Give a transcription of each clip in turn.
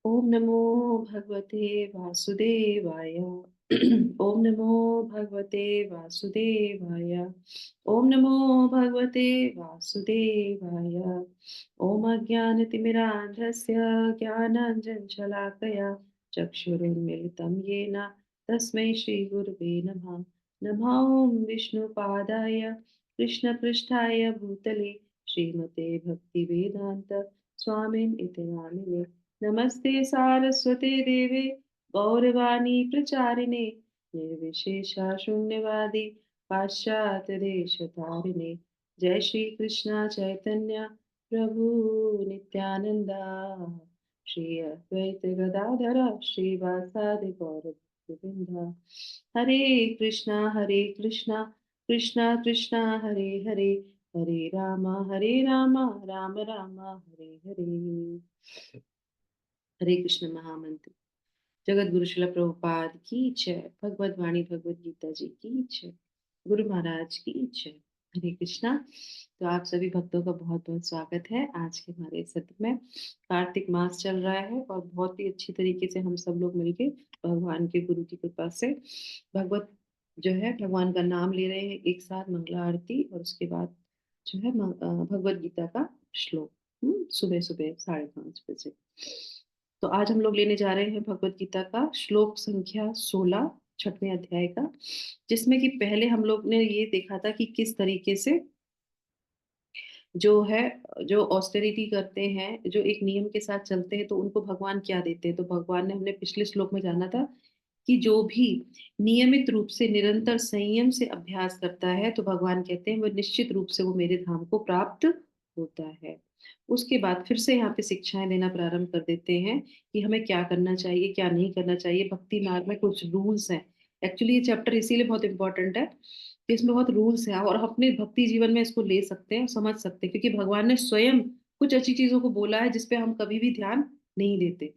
ओम नमो भगवते वासुदेवाय। ओम नमो भगवते वासुदेवाय। ओम नमो भगवते वासुदेवाय। ओम अज्ञानतिमिरान्धस्य ज्ञानाञ्जनशलाकया चक्षुरुन्मिलितं येन तस्मै श्रीगुरुवे नमः। नमः ॐ विष्णुपादाय कृष्णपृष्ठाय भूतले श्रीमते भक्तिवेदान्त स्वामिन् इति नामिने। नमस्ते सारस्वते देवे गौरवाणी प्रचारिणे निर्विशेषा शून्यवादी पाश्चात्य देश तारिणे। जय श्री कृष्णा चैतन्य प्रभु नित्यानंदा श्री अद्वैत गदाधर श्रीवासादि गौर गोविंदा। हरे कृष्णा कृष्णा कृष्णा हरे हरे, हरे राम राम राम हरे हरे। हरे कृष्ण महामंत्र। जगत गुरु शिला प्रभुपाद की जय। भगवत वाणी भगवत गीता जी की जय। गुरु महाराज की जय। हरे कृष्णा। तो आप सभी भक्तों का बहुत बहुत स्वागत है आज के हमारे सत्र में। कार्तिक मास चल रहा है और बहुत ही अच्छी तरीके से हम सब लोग मिलके भगवान के गुरु की कृपा से भगवत जो है भगवान का नाम ले रहे हैं एक साथ मंगला आरती और उसके बाद जो है भगवत गीता का श्लोक सुबह सुबह 5:30 बजे। तो आज हम लोग लेने जा रहे हैं भगवत गीता का श्लोक संख्या 16 छठवें अध्याय का, जिसमें कि पहले हम लोग ने ये देखा था कि किस तरीके से जो है जो ऑस्टेरिटी करते हैं, जो एक नियम के साथ चलते हैं, तो उनको भगवान क्या देते हैं। तो भगवान ने, हमने पिछले श्लोक में जाना था कि जो भी नियमित रूप से निरंतर संयम से अभ्यास करता है तो भगवान कहते हैं वो निश्चित रूप से वो मेरे धाम को प्राप्त होता है। उसके बाद फिर से यहाँ पे शिक्षाएं देना प्रारंभ कर देते हैं कि हमें क्या करना चाहिए क्या नहीं करना चाहिए। भक्ति मार्ग में कुछ रूल्स हैं। एक्चुअली ये चैप्टर इसीलिए बहुत इंपॉर्टेंट है कि इसमें बहुत रूल्स हैं और अपने भक्ति जीवन में इसको ले सकते हैं, समझ सकते हैं, क्योंकि भगवान ने स्वयं कुछ अच्छी चीजों को बोला है जिसपे हम कभी भी ध्यान नहीं देते।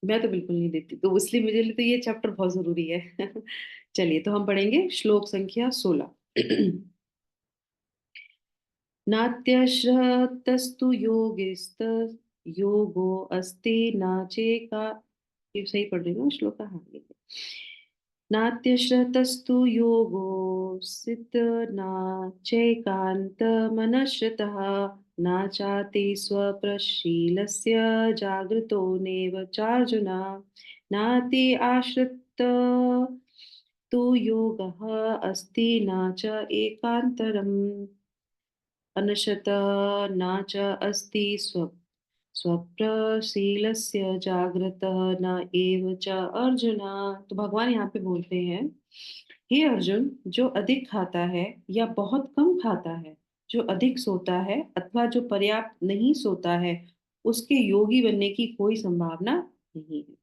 मैं तो बिल्कुल नहीं देती, तो इसलिए मेरे लिए तो ये चैप्टर बहुत जरूरी है। चलिए, तो हम पढ़ेंगे श्लोक संख्या 16। नात्यश्रतस्तु योगिस्त योगो अस्ति न चेका। ये सही पढ़ रही हूँ श्लोक का? हाँ, ये नात्यश्रतस्तु योगो सित न चैकान्त मनश्रितः न चाति स्वप्रशीलस्य जागृतो नेव चार्जुन। नाति आश्रित तु योगः अस्ति न च एकान्तरम् अनशत न च अस्ति स्वप्रशीलस्य जागृतः न एव च अर्जुन। तो भगवान यहाँ पे बोलते हैं, हे अर्जुन, जो अधिक खाता है या बहुत कम खाता है, जो अधिक सोता है अथवा जो पर्याप्त नहीं सोता है, उसके योगी बनने की कोई संभावना नहीं है।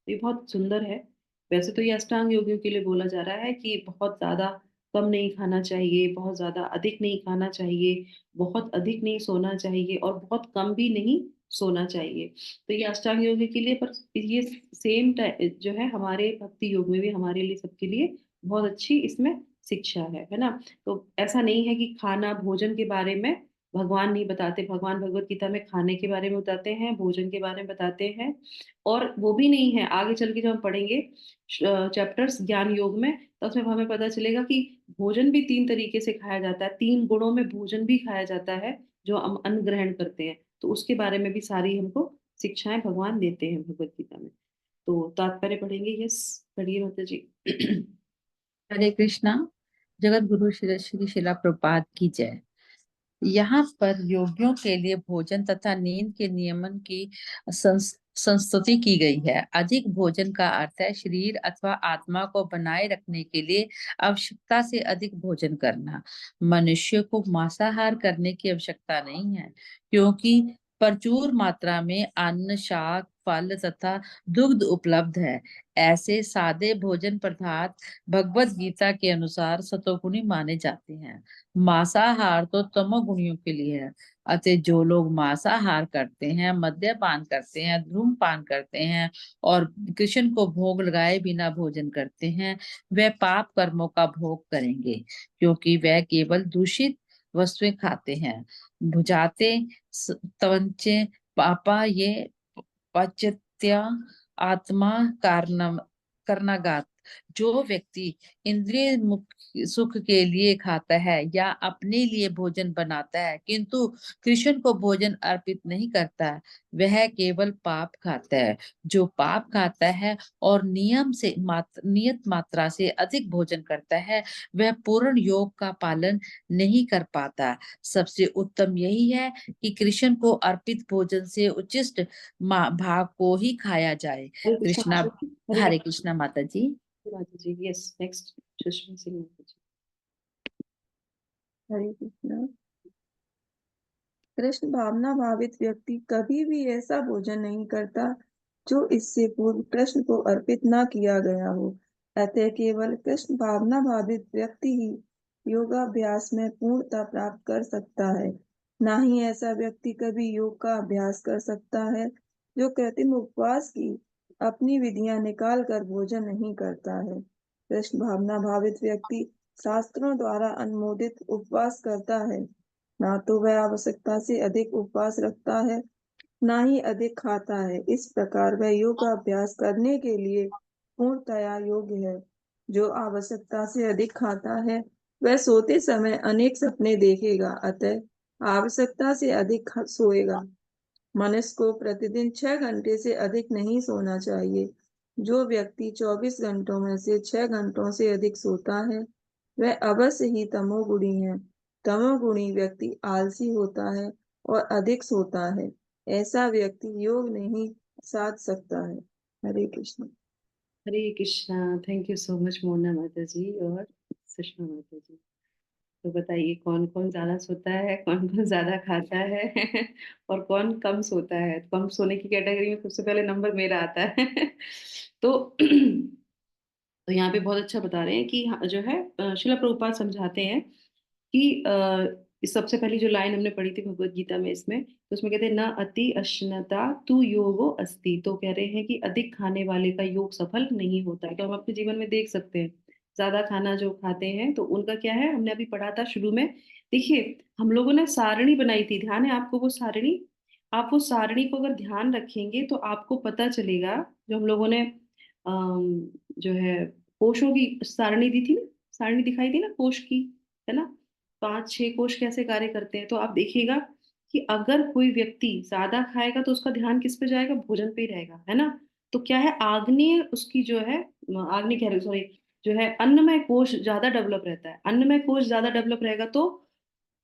ये बहुत सुंदर है। वैसे तो ये अष्टांग योगियों के लिए बोला जा रहा है कि बहुत ज्यादा कम नहीं खाना चाहिए, बहुत ज्यादा अधिक नहीं खाना चाहिए, बहुत अधिक नहीं सोना चाहिए और बहुत कम भी नहीं सोना चाहिए। तो ये अष्टांग योग के लिए, पर ये सेम जो है हमारे भक्ति योग में भी हमारे लिए, सबके लिए बहुत अच्छी इसमें शिक्षा है ना। तो ऐसा नहीं है कि खाना भोजन के बारे में भगवान नहीं बताते। भगवान भगवत गीता में खाने के बारे में बताते हैं, भोजन के बारे में बताते हैं। और वो भी नहीं है, आगे चल के जब हम पढ़ेंगे चैप्टर्स ज्ञान योग में, तो उसमें हमें पता चलेगा कि भोजन भी 3 तरीके से खाया जाता है, 3 गुणों में भोजन भी खाया जाता है जो हम अन्न ग्रहण करते हैं। तो उसके बारे में भी सारी हमको शिक्षाएं भगवान देते हैं भगवत गीता में। तो तात्पर्य पढ़ेंगे। यस, पढ़िए माता जी। हरे कृष्णा। जगत गुरु श्री श्री शिला प्रभुपाद की जय। यहाँ पर योगियों के लिए भोजन तथा नींद के नियमन की संस्तुति की गई है। अधिक भोजन का अर्थ है शरीर अथवा आत्मा को बनाए रखने के लिए आवश्यकता से अधिक भोजन करना। मनुष्य को मांसाहार करने की आवश्यकता नहीं है, क्योंकि प्रचुर मात्रा में अन्न, शाक, फल तथा दुग्ध उपलब्ध है। ऐसे सादे भोजन पदार्थ भगवत गीता के अनुसार सतोगुणी माने जाते हैं। मांसाहार तो तमोगुणियों के लिए है। अतः जो लोग मांसाहार करते हैं, मद्यपान करते हैं, धूम्रपान करते हैं और कृष्ण को भोग लगाए बिना भोजन करते हैं, वे पाप कर्मों का भोग करेंगे, क्योंकि वे केवल दूषित वस्तुएं खाते हैं। भुजाते तवंचे पापा ये नित्य आत्मा करनागात। जो व्यक्ति इंद्रिय सुख के लिए खाता है या अपने लिए भोजन बनाता है किंतु कृष्ण को भोजन अर्पित नहीं करता, वह केवल पाप खाता है। जो पाप खाता है और नियत मात्रा से अधिक भोजन करता है, वह पूर्ण योग का पालन नहीं कर पाता। सबसे उत्तम यही है कि कृष्ण को अर्पित भोजन से उचिष्ट भाग को ही खाया जाए। हरे कृष्णा कृष्णा। माता जी, हरे हरे कृष्णा माता जी। माता जी। यस, नेक्स्ट सुषमा सिंह माता जी। हरे कृष्णा। कृष्ण भावना भावित व्यक्ति कभी भी ऐसा भोजन नहीं करता जो इससे पूर्व कृष्ण को अर्पित न किया गया हो। अतः केवल कृष्ण भावना भावित व्यक्ति ही योगाभ्यास में पूर्णता प्राप्त कर सकता है। ना ही ऐसा व्यक्ति कभी योग का अभ्यास कर सकता है जो कृत्रिम उपवास की अपनी विधियां निकाल कर भोजन नहीं करता है। कृष्ण भावना भावित व्यक्ति शास्त्रों द्वारा अनुमोदित उपवास करता है। ना तो वह आवश्यकता से अधिक उपवास रखता है, ना ही अधिक खाता है। इस प्रकार वह योगाभ्यास करने के लिए पूर्णतया योग्य है। जो आवश्यकता से अधिक खाता है वह सोते समय अनेक सपने देखेगा, अतः आवश्यकता से अधिक सोएगा। मनुष्य को प्रतिदिन 6 घंटे से अधिक नहीं सोना चाहिए। जो व्यक्ति 24 घंटों में से 6 घंटों से अधिक सोता है वह अवश्य ही तमोगुणी है। तमोगुणी व्यक्ति आलसी होता है और अधिक सोता है। ऐसा व्यक्ति योग नहीं साध सकता है। Hare Krishna. Hare Krishna. Thank you so much Mona माता जी और सुषमा माता जी। तो बताइए कौन कौन ज्यादा सोता है, कौन कौन ज्यादा खाता है और कौन कम सोता है। कम सोने की कैटेगरी में सबसे पहले नंबर मेरा आता है तो यहाँ पे बहुत अच्छा बता रहे हैं कि जो है शिला प्रभुपाद समझाते हैं कि इस सबसे पहली जो लाइन हमने पढ़ी थी भगवत गीता में, इसमें तो उसमें कहते हैं न अति अश्नता तू योगो अस्ति। तो कह रहे हैं कि अधिक खाने वाले का योग सफल नहीं होता है। तो हम अपने जीवन में देख सकते हैं ज्यादा खाना जो खाते हैं तो उनका क्या है, हमने अभी पढ़ा था शुरू में। देखिए हम लोगों ने सारणी बनाई थी, ध्यान है आपको वो सारणी? आप वो सारणी को अगर ध्यान रखेंगे तो आपको पता चलेगा। जो हम लोगों ने जो है कोषों की सारणी दी थी ना, सारणी दिखाई थी ना कोष की, है ना? 5-6 कोष कैसे कार्य करते हैं, तो आप देखिएगा कि अगर कोई व्यक्ति ज्यादा खाएगा तो उसका ध्यान किस पे जाएगा, भोजन पे ही रहेगा, है ना? तो क्या है, आग्नेय उसकी जो है, आग्नेय कह रही सॉरी, जो है अन्नमय कोष ज्यादा डेवलप रहता है। अन्नमय कोष ज्यादा डेवलप रहेगा तो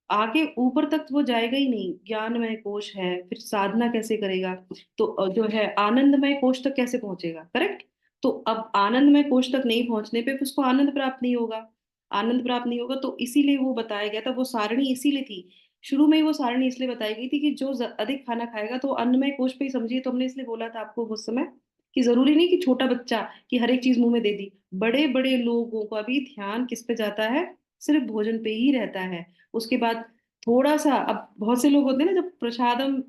आगे ऊपर तक वो जाएगा ही नहीं। ज्ञानमय कोश है, फिर साधना कैसे करेगा, तो जो है आनंदमय कोश तक कैसे पहुंचेगा, करेक्ट? तो अब आनंदमय कोश तक नहीं पहुंचने पे उसको आनंद प्राप्त नहीं होगा। आनंद प्राप्त नहीं होगा तो इसीलिए वो बताया गया था, वो सारणी इसीलिए थी। शुरू में ही वो सारणी इसलिए बताई गई थी कि जो अधिक खाना खाएगा तो अन्नमय कोश पे ही समझिए। तो हमने इसलिए बोला था आपको उस समय कि जरूरी नहीं कि छोटा बच्चा कि हर एक चीज मुंह में दे दी, बड़े बड़े लोगों का भी ध्यान किस पे जाता है, सिर्फ भोजन पे ही रहता है। उसके बाद थोड़ा सा, अब बहुत से लोग होते हैं ना, जब प्रसादम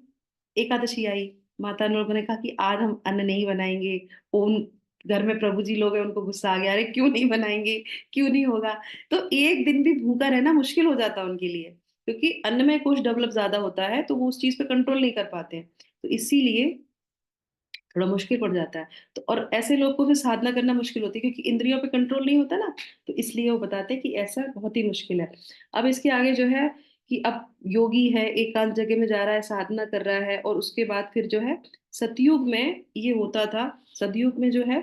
एकादशी आई, माता लोगों ने कहा कि आज हम अन्न नहीं बनाएंगे। उन घर में प्रभु जी लोग हैं, उनको गुस्सा आ गया, अरे क्यों नहीं बनाएंगे, क्यों नहीं होगा? तो एक दिन भी भूखा रहना मुश्किल हो जाता है उनके लिए, क्योंकि अन्न में कुछ डेवलप ज्यादा होता है तो वो उस चीज पे कंट्रोल नहीं कर पाते हैं। तो इसीलिए थोड़ा मुश्किल पड़ जाता है। तो और ऐसे लोग को फिर साधना करना मुश्किल होती है क्योंकि इंद्रियों पे कंट्रोल नहीं होता ना। तो इसलिए वो बताते हैं कि ऐसा बहुत ही मुश्किल है। अब इसके आगे जो है कि अब योगी है, एकांत जगह में जा रहा है, साधना कर रहा है, और उसके बाद फिर जो है सतयुग में ये होता था। सतयुग में जो है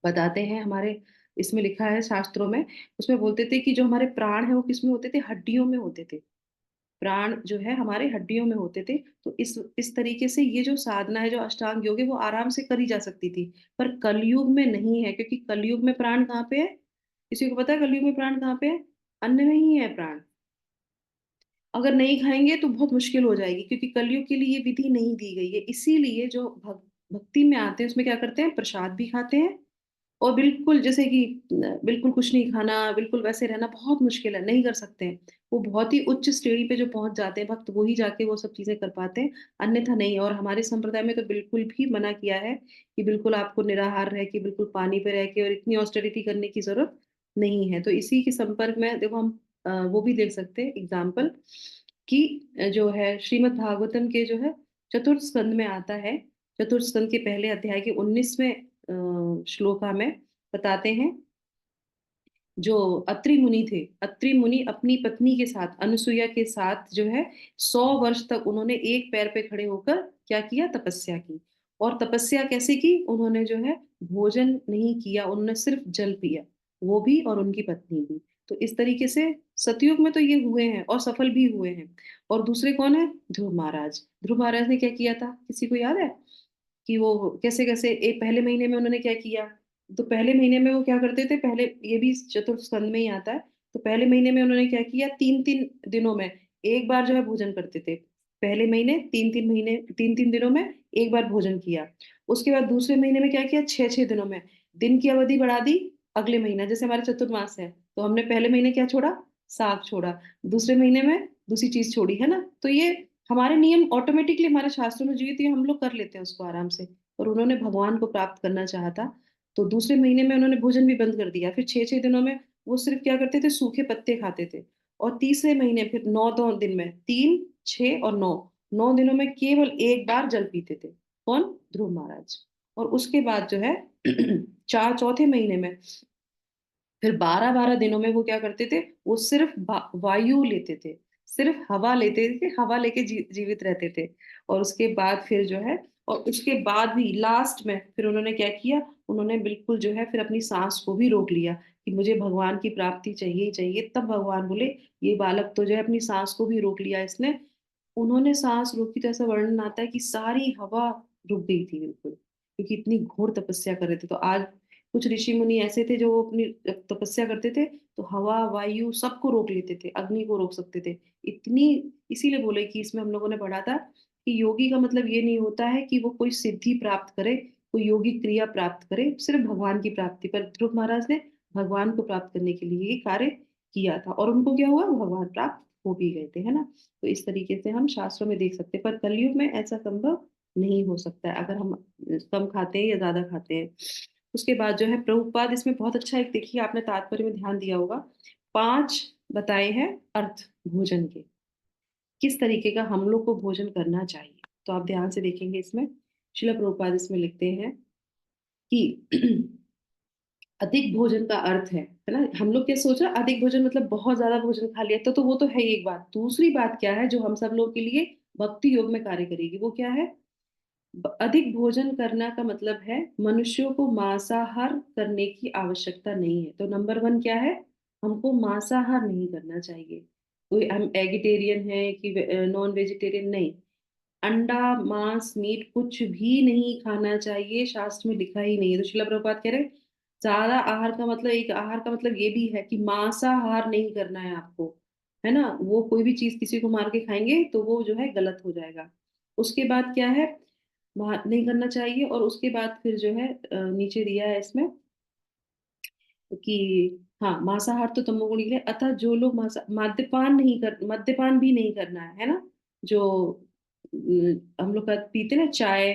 बताते हैं हमारे, इसमें लिखा है शास्त्रों में, उसमें बोलते थे कि जो हमारे प्राण है वो किसमें होते थे, हड्डियों में होते थे। प्राण जो है हमारे हड्डियों में होते थे। तो इस तरीके से ये जो साधना है, जो अष्टांग योग है, वो आराम से करी जा सकती थी। पर कलयुग में नहीं है, क्योंकि कलयुग में प्राण कहाँ पे है? किसी को पता है कलयुग में प्राण कहाँ पे है? अन्न में ही है प्राण। अगर नहीं खाएंगे तो बहुत मुश्किल हो जाएगी, क्योंकि कलयुग के लिए ये विधि नहीं दी गई है। इसीलिए जो भक्ति में आते हैं उसमें क्या करते हैं, प्रसाद भी खाते हैं। और बिल्कुल जैसे कि बिल्कुल कुछ नहीं खाना, बिल्कुल वैसे रहना बहुत मुश्किल है, नहीं कर सकते हैं। वो बहुत ही उच्च श्रेणी पे जो पहुंच जाते हैं भक्त, वही जाके वो सब चीजें कर पाते हैं, अन्यथा नहीं। और हमारे संप्रदाय में तो बिल्कुल भी मना किया है कि बिल्कुल आपको निराहार रह के, बिल्कुल पानी पे रह के और इतनी ऑस्टेरिटी करने की जरूरत नहीं है। तो इसी के संपर्क में देखो हम वो भी देख सकते हैं एग्जाम्पल कि जो है श्रीमद् भागवतम के जो है चतुर्थ स्कंद में आता है चतुर्थ स्कंद के पहले अध्याय के 19वें श्लोका में बताते हैं, जो अत्रि मुनि थे, अत्रि मुनि अपनी पत्नी के साथ, अनुसुईया के साथ जो है 100 वर्ष तक उन्होंने एक पैर पे खड़े होकर क्या किया, तपस्या की। और तपस्या कैसे की, उन्होंने जो है भोजन नहीं किया, उन्होंने सिर्फ जल पिया, वो भी और उनकी पत्नी भी। तो इस तरीके से सतयुग में तो ये हुए हैं और सफल भी हुए हैं। और दूसरे कौन है, ध्रुव महाराज। ध्रुव महाराज ने क्या किया था, किसी को याद है कि वो कैसे कैसे एक पहले महीने में उन्होंने क्या किया। तो पहले महीने में वो क्या करते थे, पहले ये भी चतुर्थ स्कंद में ही आता है। तो पहले महीने में उन्होंने क्या किया, 3-3 दिनों में एक बार जो है भोजन करते थे। पहले महीने 3-3 दिनों में एक बार भोजन किया। उसके बाद दूसरे महीने में क्या किया, 6-6 दिनों में। दिन की अवधि बढ़ा दी अगले महीना, जैसे हमारे चतुर्मास है तो हमने पहले महीने क्या छोड़ा, साग छोड़ा, दूसरे महीने में दूसरी चीज छोड़ी, है ना। तो ये हमारे नियम ऑटोमेटिकली हमारे शास्त्रों में जो है, तो ये हम लोग कर लेते हैं उसको आराम से। और उन्होंने भगवान को प्राप्त करना चाहा था, तो दूसरे महीने में उन्होंने भोजन भी बंद कर दिया। फिर 6-6 दिनों में वो सिर्फ क्या करते थे, सूखे पत्ते खाते थे। और तीसरे महीने फिर 9 दिन में 3, 6 और 9, 9 दिनों में केवल एक बार जल पीते थे। कौन, ध्रुव महाराज। और उसके बाद जो है चार चौथे महीने में फिर 12-12 दिनों में वो क्या करते थे, वो सिर्फ वायु लेते थे, सिर्फ हवा लेते थे, हवा लेके जीवित रहते थे। और उसके बाद फिर जो है, और उसके बाद भी लास्ट में फिर उन्होंने क्या किया, उन्होंने बिल्कुल जो है फिर अपनी सांस को भी रोक लिया कि मुझे भगवान की प्राप्ति चाहिए ही चाहिए। तब भगवान बोले, ये बालक तो जो है अपनी सांस को भी रोक लिया इसने। उन्होंने सांस रोकी तो ऐसा वर्णन आता है कि सारी हवा रुक गई थी बिल्कुल, क्योंकि इतनी घोर तपस्या कर रहे थे। तो आज कुछ ऋषि मुनि ऐसे थे जो अपनी तपस्या करते थे तो हवा वायु सबको रोक लेते थे, अग्नि को रोक सकते थे इतनी। इसीलिए बोले कि इसमें हम लोगों ने पढ़ा था कि योगी का मतलब ये नहीं होता है कि वो कोई सिद्धि प्राप्त करे, कोई योगिक क्रिया प्राप्त करे, सिर्फ भगवान की प्राप्ति। पर ध्रुव महाराज ने भगवान को प्राप्त करने के लिए ये कार्य किया था, और उनको क्या हुआ, भगवान प्राप्त हो भी गए थे, है ना। तो इस तरीके से हम शास्त्रों में देख सकते हैं, पर कलयुग में ऐसा संभव नहीं हो सकता है अगर हम कम खाते हैं या ज्यादा खाते हैं। उसके बाद जो है प्रभुपाद इसमें बहुत अच्छा, एक देखिए आपने तात्पर्य में ध्यान दिया होगा, 5 बताए हैं अर्थ भोजन के, किस तरीके का हम लोग को भोजन करना चाहिए। तो आप ध्यान से देखेंगे इसमें, शिला प्रभुपाद इसमें लिखते हैं कि अधिक भोजन का अर्थ है ना। हम लोग क्या सोच रहे हैं, अधिक भोजन मतलब बहुत ज्यादा भोजन खा लिया, तो वो तो है एक बात। दूसरी बात क्या है जो हम सब लोग के लिए भक्ति योग में कार्य करेगी, वो क्या है, अधिक भोजन करना का मतलब है मनुष्यों को मांसाहार करने की आवश्यकता नहीं है। तो नंबर 1 क्या है, हमको मांसाहार नहीं करना चाहिए। कोई हम एगिटेरियन है कि नॉन वेजिटेरियन, नहीं। अंडा मांस मीट कुछ भी नहीं खाना चाहिए, शास्त्र में लिखा ही नहीं है। तो शिला प्रभुपाद कह रहे हैं, ज्यादा आहार का मतलब, एक आहार का मतलब ये भी है कि मांसाहार नहीं करना है आपको, है ना। वो कोई भी चीज किसी को मार के खाएंगे तो वो जो है गलत हो जाएगा। उसके बाद क्या है, नहीं करना चाहिए। और उसके बाद फिर जो है नीचे दिया है इसमें कि हाँ, मांसाहार तो तमोगुण के लिए, अतः जो लोग मद्यपान भी नहीं करना है ना। जो हम लोग का पीते ना चाय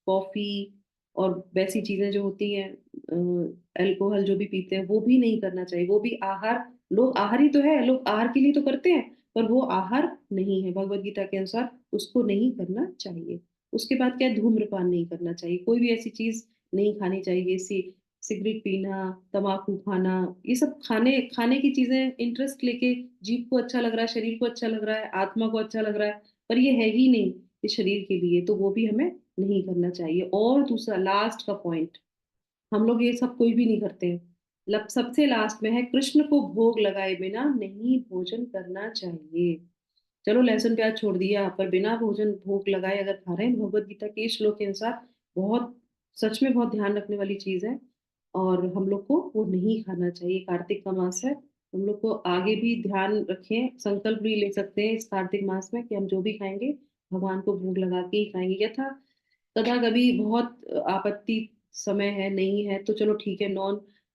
कॉफी और वैसी चीजें जो होती हैं, अल्कोहल जो भी पीते हैं वो भी नहीं करना चाहिए। वो भी आहार, लोग आहार ही तो है, लोग आहार के लिए तो करते हैं, पर वो आहार नहीं है भगवत गीता के अनुसार, उसको नहीं करना चाहिए। उसके बाद क्या है, धूम्रपान नहीं करना चाहिए, कोई भी ऐसी चीज नहीं खानी चाहिए, सिगरेट पीना, तम्बाकू खाना, ये सब खाने खाने की चीजें इंटरेस्ट लेके, जीभ को अच्छा लग रहा है, शरीर को अच्छा लग रहा है, आत्मा को अच्छा लग रहा है, पर ये है ही नहीं ये शरीर के लिए, तो वो भी हमें नहीं करना चाहिए। और दूसरा लास्ट का पॉइंट, हम लोग ये सब कोई भी नहीं करते हैं, सबसे लास्ट में है, कृष्ण को भोग लगाए बिना नहीं भोजन करना चाहिए। चलो लहसुन प्याज छोड़ दिया, पर बिना भोजन भोग लगाए अगर खा रहे हैं, भगवत गीता के इस श्लोक के अनुसार बहुत, सच में बहुत ध्यान रखने वाली चीज है। और हम लोग को वो नहीं खाना चाहिए। कार्तिक का मास है, हम लोग को आगे भी ध्यान रखें, संकल्प भी ले सकते हैं इस कार्तिक मास में कि हम जो भी खाएंगे भगवान को भोग लगा के ही खाएंगे। यथा कदा कभी बहुत आपत्ति समय है नहीं है तो चलो ठीक है,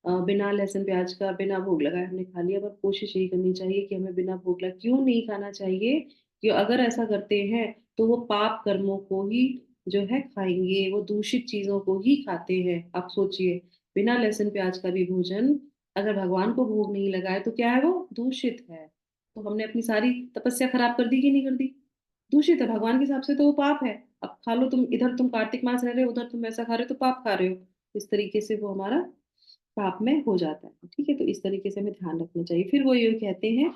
बिना लहसुन प्याज का बिना भोग लगाए हमने खा लिया, पर कोशिश यही करनी चाहिए कि हमें बिना भोग लगाए, क्यों नहीं खाना चाहिए, कि अगर ऐसा करते हैं तो वो पाप कर्मों को ही जो है खाएंगे, वो दूषित चीजों को ही खाते हैं। आप सोचिए, बिना लहसुन प्याज का भी भोजन अगर भगवान को भोग नहीं लगाए तो क्या है, वो दूषित है। तो हमने अपनी सारी तपस्या खराब कर दी कि नहीं कर दी, दूषित है, भगवान के हिसाब से तो वो पाप है। अब खा लो तुम, इधर तुम कार्तिक मास रह रहे हो, उधर तुम ऐसा खा रहे हो तो पाप खा रहे हो। इस तरीके से वो हमारा पाप में हो जाता है। ठीक है, तो इस तरीके से हमें ध्यान रखना चाहिए। फिर वो ये कहते हैं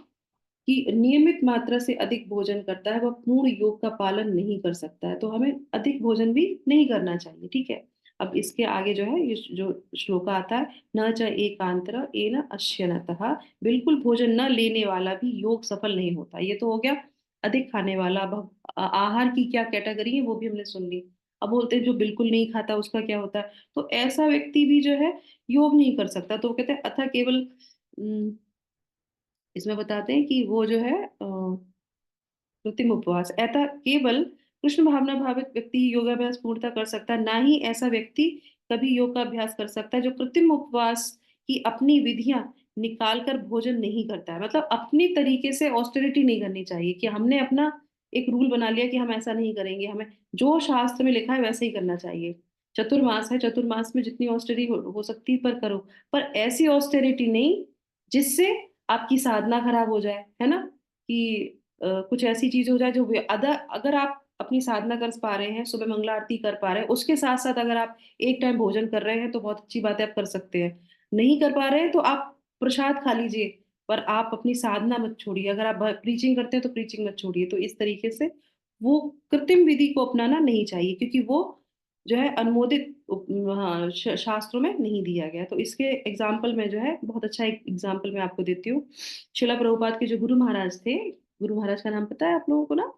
कि नियमित मात्रा से अधिक भोजन करता है वह पूर्ण योग का पालन नहीं कर सकता है, तो हमें अधिक भोजन भी नहीं करना चाहिए। ठीक है, अब इसके आगे जो है ये जो श्लोक आता है, न च एकांतर एन अश्यनतः, बिल्कुल भोजन न लेने वाला भी योग सफल नहीं होता। ये तो हो गया अधिक खाने वाला। अब आहार की क्या कैटेगरी है वो भी हमने सुन ली। अब बोलते हैं जो बिल्कुल नहीं खाता उसका क्या होता है, तो ऐसा व्यक्ति भी जो है योग नहीं कर सकता। तो वो कहते हैं अथा केवल इसमें बताते हैं कि वो जो है कृत्रिम उपवास, ऐसा केवल कृष्ण भावना भावित व्यक्ति ही योगाभ्यास पूर्णतः कर सकता है, ना ही ऐसा व्यक्ति कभी योग का अभ्यास कर सकता है जो कृत्रिम उपवास की अपनी विधियां निकाल कर भोजन नहीं करता है। मतलब अपनी तरीके से ऑस्टेरिटी नहीं करनी चाहिए कि हमने अपना एक रूल बना लिया कि हम ऐसा नहीं करेंगे, हमें जो शास्त्र में लिखा है वैसे ही करना चाहिए। चतुर्मास है, चतुर्मास में जितनी ऑस्टेरिटी हो सकती है पर करो, पर ऐसी ऑस्टेरिटी नहीं जिससे आपकी साधना खराब हो जाए, है ना, कि कुछ ऐसी चीज हो जाए जो अदर, अगर आप अपनी साधना कर पा रहे हैं, सुबह मंगला आरती कर पा रहे हैं, उसके साथ साथ अगर आप एक टाइम भोजन कर रहे हैं तो बहुत अच्छी बात है, आप कर सकते हैं। नहीं कर पा रहे हैं तो आप प्रसाद खा लीजिए, पर आप अपनी साधना मत छोड़िए। अगर आप प्रीचिंग करते हैं तो प्रीचिंग मत छोड़िए। तो इस तरीके से वो कृत्रिम विधि को अपनाना नहीं चाहिए, क्योंकि वो जो है अनुमोदित हाँ, शास्त्रों में नहीं दिया गया। तो इसके एग्जाम्पल में जो है बहुत अच्छा एक एग्जाम्पल मैं आपको देती हूँ। शिला प्रभुपाद के जो गुरु महाराज थे, गुरु महाराज का नाम पता है आप लोगों को ना?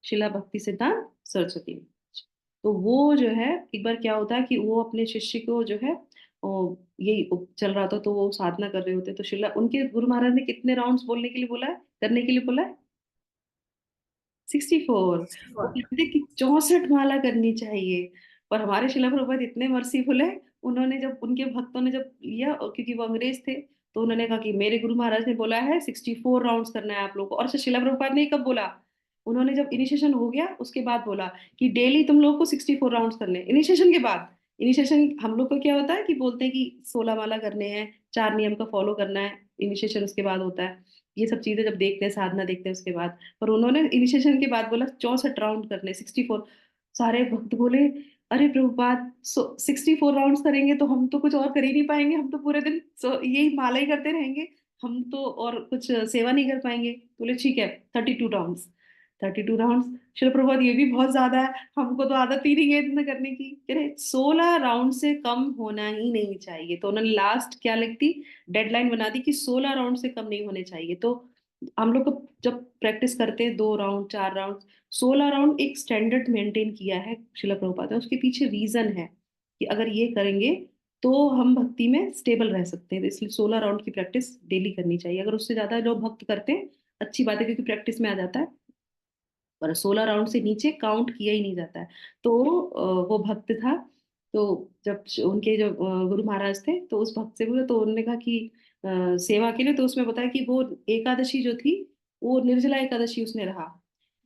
शिला भक्ति सिद्धांत सरस्वती महाराज। तो वो जो है एक बार क्या होता है कि वो अपने शिष्य को जो है यही चल रहा था, तो वो साधना कर रहे होते, तो शिला उनके गुरु महाराज ने कितने राउंड्स बोलने के लिए बोला है, करने के लिए बोला है? 64। वो कहते कि 64 माला करनी चाहिए। पर हमारे शिला प्रभुपाद इतने मर्सीफुल है, उन्होंने जब उनके भक्तों ने जब लिया, और क्योंकि वो अंग्रेज थे, तो उन्होंने कहा कि मेरे गुरु महाराज ने बोला है 64 राउंड्स करना है आप लोगों को। और शिला प्रभुपाद ने कब बोला? उन्होंने जब इनिशिएशन हो गया उसके बाद बोला कि डेली तुम लोग को 64 राउंड्स करने, इनिशिएशन के बाद। इनिशिएशन हम लोग को क्या होता है कि बोलते हैं कि 16 माला करने हैं, 4 नियम का फॉलो करना है, इनिशिएशन उसके बाद होता है। ये सब चीजें जब देखते हैं, साधना देखते हैं उसके बाद। पर उन्होंने इनिशिएशन के बाद बोला 64 राउंड करने, 64। सारे भक्त बोले अरे प्रभुपाद 64 राउंड्स करेंगे तो हम तो कुछ और कर ही नहीं पाएंगे, हम तो पूरे दिन यही माला ही करते रहेंगे, हम तो और कुछ सेवा नहीं कर पाएंगे। बोले ठीक है 32 राउंड्स। 32 राउंड्स, शिल प्रभुपाद ये भी बहुत ज्यादा है, हमको तो आदत ही नहीं है इतना करने की। कह रहे 16 राउंड से कम होना ही नहीं चाहिए। तो उन्होंने लास्ट क्या लिख दी, डेडलाइन बना दी कि 16 राउंड से कम नहीं होने चाहिए। तो हम लोग को जब प्रैक्टिस करते हैं 2 राउंड 4 राउंड, 16 राउंड एक स्टैंडर्ड मेंटेन किया है शिला प्रभुपाद ने। उसके पीछे रीजन है कि अगर ये करेंगे तो हम भक्ति में स्टेबल रह सकते हैं, तो इसलिए 16 राउंड की प्रैक्टिस डेली करनी चाहिए। अगर उससे ज्यादा लोग भक्त करते हैं अच्छी बात है, क्योंकि प्रैक्टिस में आ जाता है, पर 16 राउंड से नीचे काउंट किया ही नहीं जाता है। तो वो भक्त था, तो जब उनके जो गुरु महाराज थे, तो उस भक्त से बोले, तो उन्होंने कहा कि सेवा के लिए, तो उसमें बताया कि वो एकादशी जो थी वो निर्जला एकादशी उसने रहा,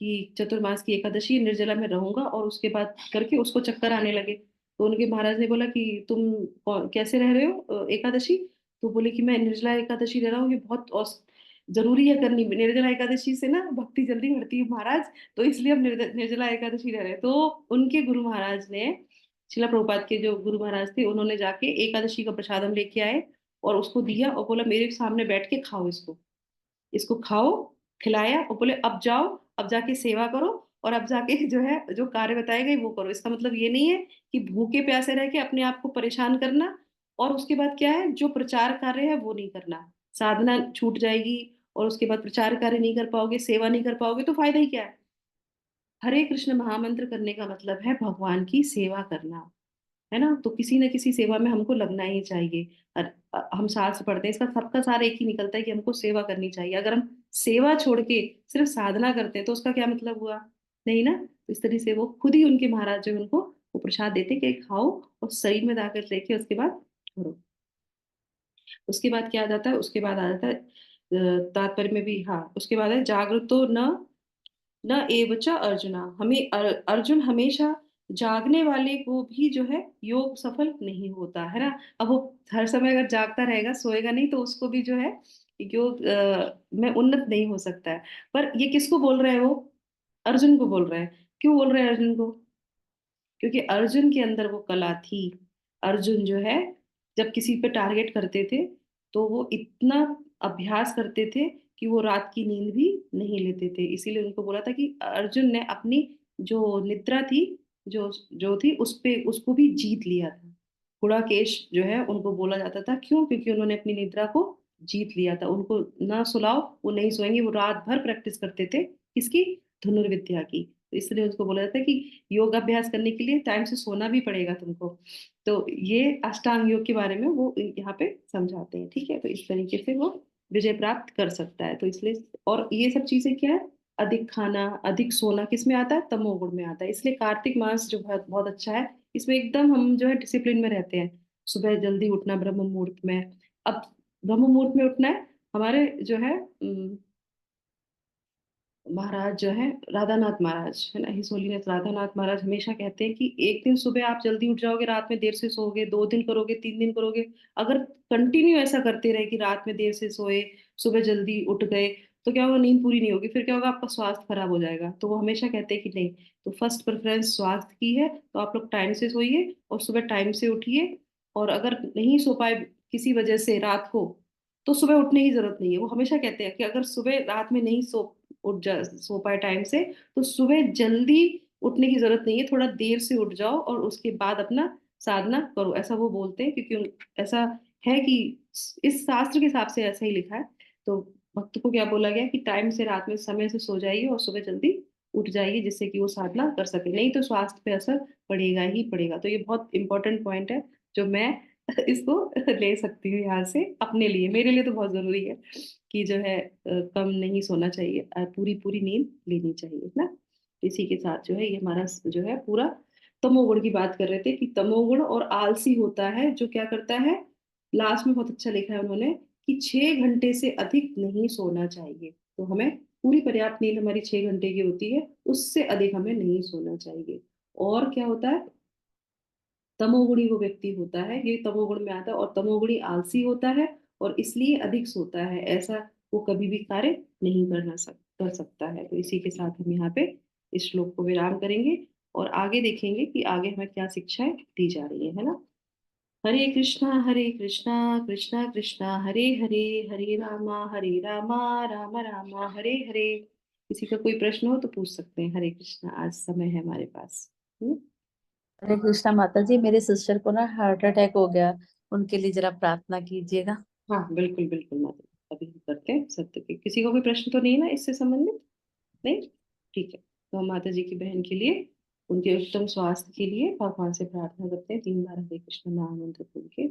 कि चतुर्मास की एकादशी निर्जला में रहूंगा, और उसके बाद करके उसको चक्कर आने लगे। तो उनके महाराज ने बोला कि तुम कैसे रह रहे हो एकादशी? तो बोले कि मैं निर्जला एकादशी रह रहा हूँ, ये बहुत जरूरी है करनी, निर्जला एकादशी से ना भक्ति जल्दी बढ़ती है महाराज, तो इसलिए हम निर्जला एकादशी रह रहे हैं। तो उनके गुरु महाराज ने, शिला प्रभुपाद के जो गुरु महाराज थे, उन्होंने जाके एकादशी का प्रसाद हम लेके आए और उसको दिया, और बोला मेरे सामने बैठ के खाओ इसको, इसको खाओ। खिलाया और बोले अब जाओ, अब जाके सेवा करो, और अब जाके जो है जो कार्य बताए गए वो करो। इसका मतलब ये नहीं है कि भूखे प्यासे रह के अपने आप को परेशान करना, और उसके बाद क्या है जो प्रचार कार्य है वो नहीं करना, साधना छूट जाएगी, और उसके बाद प्रचार कार्य नहीं कर पाओगे, सेवा नहीं कर पाओगे, तो फायदा ही क्या है? हरे कृष्ण महामंत्र करने का मतलब है भगवान की सेवा करना, है ना? तो किसी न किसी सेवा में हमको लगना ही चाहिए। और हम शास्त्र पढ़ते हैं, इसका सबका सार एक ही निकलता है कि हमको सेवा करनी चाहिए। अगर हम सेवा छोड़ के सिर्फ साधना करते हैं तो उसका क्या मतलब हुआ? नहीं ना। तो इस तरह से वो खुद ही उनके महाराज जो है, उनको वो प्रसाद देते कि खाओ और शरीर में दाखिल लेके उसके बाद करो। उसके बाद क्या आ जाता है, उसके बाद आ जाता है तात्पर्य में भी, हाँ उसके बाद है जागृतो न न एवच अर्जुना, हमें अर्जुन हमेशा जागने वाले को भी जो है योग सफल नहीं होता, है ना? अब वो हर समय अगर जागता रहेगा, सोएगा नहीं, तो उसको भी जो है योग में उन्नत नहीं हो सकता है। पर ये किसको बोल रहे हैं वो? अर्जुन को बोल रहे हैं। क्यों बोल रहे हैं अर्जुन को? क्योंकि अर्जुन के अंदर वो कला थी। अर्जुन जो है, जब किसी पे टारगेट करते थे तो वो इतना अभ्यास करते थे कि वो रात की नींद भी नहीं लेते थे। इसीलिए उनको बोला था कि अर्जुन ने अपनी जो निद्रा थी, जो जो थी उस पे उसको भी जीत लिया था। गुड़ाकेश जो है उनको बोला जाता था, क्यों? क्योंकि उन्होंने अपनी निद्रा को जीत लिया था। उनको ना सुलाओ, वो नहीं सोएंगे, वो रात भर प्रैक्टिस करते थे। किसकी? धनुर्विद्या की। तो इसलिए उसको बोला जाता है कि योग अभ्यास करने के लिए टाइम से सोना भी पड़ेगा तुमको। तो ये अष्टांग योग के बारे में वो यहाँ पे समझाते हैं। ठीक है, तो इस तरीके से वो विजय प्राप्त कर सकता है। तो इसलिए, और ये सब चीजें क्या है, अधिक खाना, अधिक सोना किस में आता है? तमोगुण में आता है। इसलिए कार्तिक मास जो बहुत बहुत अच्छा है, इसमें एकदम हम जो है डिसिप्लिन में रहते हैं। सुबह जल्दी उठना ब्रह्म मुहूर्त में। अब ब्रह्म मुहूर्त में उठना है। हमारे जो है महाराज जो है, राधानाथ महाराज है ना, हिज होलीनेस राधानाथ महाराज हमेशा कहते हैं कि एक दिन सुबह आप जल्दी उठ जाओगे, रात में देर से सोओगे, 2 दिन करोगे, 3 दिन करोगे, अगर कंटिन्यू ऐसा करते रहे कि रात में देर से सोए, सुबह जल्दी उठ गए, तो क्या होगा? नींद पूरी नहीं होगी, फिर क्या होगा? आपका स्वास्थ्य खराब हो जाएगा। तो वो हमेशा कहते हैं कि नहीं, तो फर्स्ट प्रेफरेंस स्वास्थ्य की है, तो आप लोग टाइम से सोइए और सुबह टाइम से उठिए। और अगर नहीं सो पाए किसी वजह से रात को, तो सुबह उठने की जरूरत नहीं है। वो हमेशा कहते हैं कि अगर सुबह रात में नहीं सो पाए टाइम से, तो सुबह जल्दी उठने की जरूरत नहीं है, थोड़ा देर से उठ जाओ और उसके बाद अपना साधना करो, ऐसा वो बोलते हैं। क्योंकि ऐसा है कि इस शास्त्र के हिसाब से ऐसा ही लिखा है। तो भक्त को क्या बोला गया कि टाइम से रात में समय से सो जाइए और सुबह जल्दी उठ जाइए, जिससे कि वो साधना कर सके। नहीं तो स्वास्थ्य पे असर पड़ेगा ही पड़ेगा। तो ये बहुत इंपॉर्टेंट पॉइंट है, जो मैं इसको ले सकती हूँ यहाँ से अपने लिए। मेरे लिए तो बहुत जरूरी है कि जो है कम नहीं सोना चाहिए, पूरी पूरी नींद लेनी चाहिए, है ना। इसी के साथ जो है ये हमारा जो है पूरा तमोगुण की बात कर रहे थे कि तमोगुण और आलसी होता है, जो क्या करता है, लास्ट में बहुत अच्छा लिखा है उन्होंने कि 6 घंटे से अधिक नहीं सोना चाहिए। तो हमें पूरी पर्याप्त नींद हमारी 6 घंटे की होती है, उससे अधिक हमें नहीं सोना चाहिए। और क्या होता है, तमोगुणी वो व्यक्ति होता है, ये तमोगुण में आता है, और तमोगुणी आलसी होता है और इसलिए अधिक सोता है। ऐसा वो कभी भी कार्य नहीं कर सकता है। तो इसी के साथ हम यहाँ पे इस श्लोक को विराम करेंगे और आगे देखेंगे कि आगे हमें क्या शिक्षाएं दी जा रही है ना। हरे कृष्णा कृष्णा कृष्णा हरे हरे, हरे रामा राम राम हरे हरे। किसी का कोई प्रश्न हो तो पूछ सकते हैं। हरे कृष्णा, आज समय है हमारे पास। हरे कृष्णा माता जी, मेरे सिस्टर को ना हार्ट अटैक हो गया, उनके लिए जरा प्रार्थना कीजिएगा। हाँ बिल्कुल बिल्कुल माता जी, अभी हम करते हैं सत्य के। किसी को कोई प्रश्न तो नहीं है ना इससे संबंधित? नहीं? ठीक है, तो हम माता जी की बहन के लिए, उनके उत्तम स्वास्थ्य के लिए भगवान से प्रार्थना करते हैं। 3 बार हरे कृष्ण नाम मंत्र बोल के।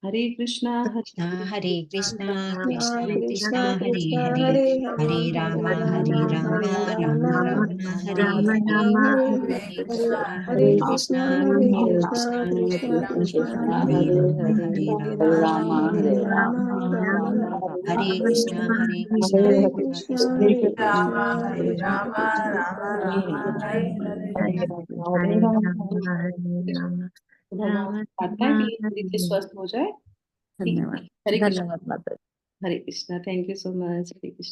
हरे कृष्णा कृष्णा हरे कृष्णा कृष्णा कृष्णा कृष्णा कृष्णा हरे कृष्णा हरे, हरे हरे हरे, रामा हरे हरे रामा रामा हरे राम रामा राम हरे राम हरे, राम हरे हरे हरे। हरे हरे कृष्णा कृष्णा कृष्णा कृष्णा कृष्णा कृष्णा हरे हरे रामा हरे, हरे हरे रामा रामा राम हरे राम रामा हरे राम हरे, राम हरे हरे कृष्णा हरे। कृष्णा हरे कृष्णा कृष्णा कृष्णा कृष्णा हरे हरे, तो भगवान से प्रार्थना है कि ये जल्दी से स्वस्थ हो जाए। ठीक है, धन्यवाद। हरे कृष्ण। धन्यवाद माता जी। Hare Krishna, thank you so much. Hare Krishna.